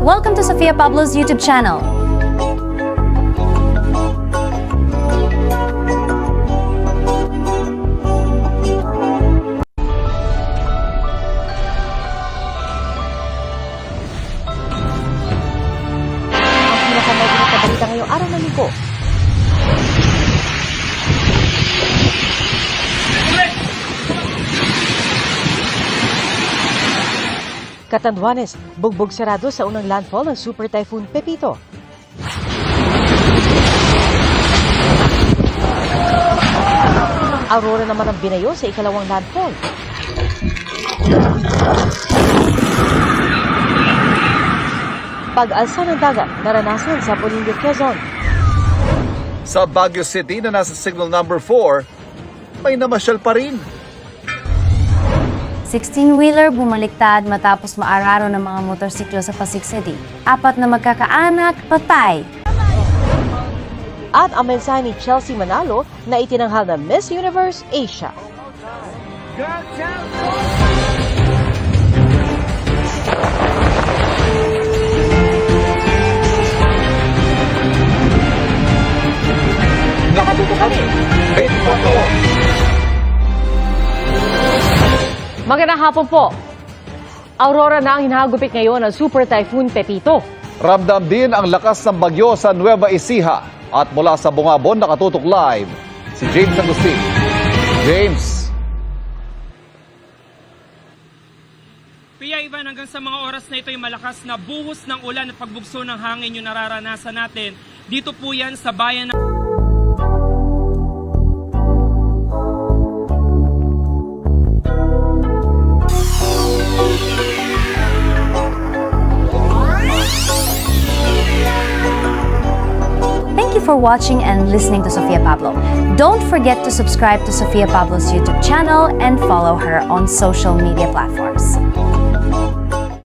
Welcome to Sofia Pablo's YouTube channel. Ang pinakamagaling na balita ngayong araw na linggo. Catanduanes, bugbog sarado sa unang landfall ng Super Typhoon Pepito. Aurora naman ang binayo sa ikalawang landfall. Pag-alsa ng dagat, naranasan sa Bolingo, Quezon. Sa Baguio City na nasa signal number 4, may namasyal pa rin. 16-wheeler bumaliktad matapos maararo ng mga motorsiklo sa Pasig City. 4 na magkakaanak, patay. At ang mensahe ni Chelsea Manalo na itinanghal na Miss Universe Asia. Nakatuto kami. Magandang hapon po. Aurora na ang hinahagupit ngayon ng Super Typhoon Pepito. Ramdam din ang lakas ng bagyo sa Nueva Ecija. At mula sa Bungabon, nakatutok live si James Agustin. James. Kuya Ivan, hanggang sa mga oras na ito ay malakas na buhos ng ulan at pagbugso ng hangin yung nararanasan natin. Dito po yan sa bayan ng... Thank you for watching and listening to Sofia Pablo. Don't forget to subscribe to Sofia Pablo's YouTube channel and follow her on social media platforms.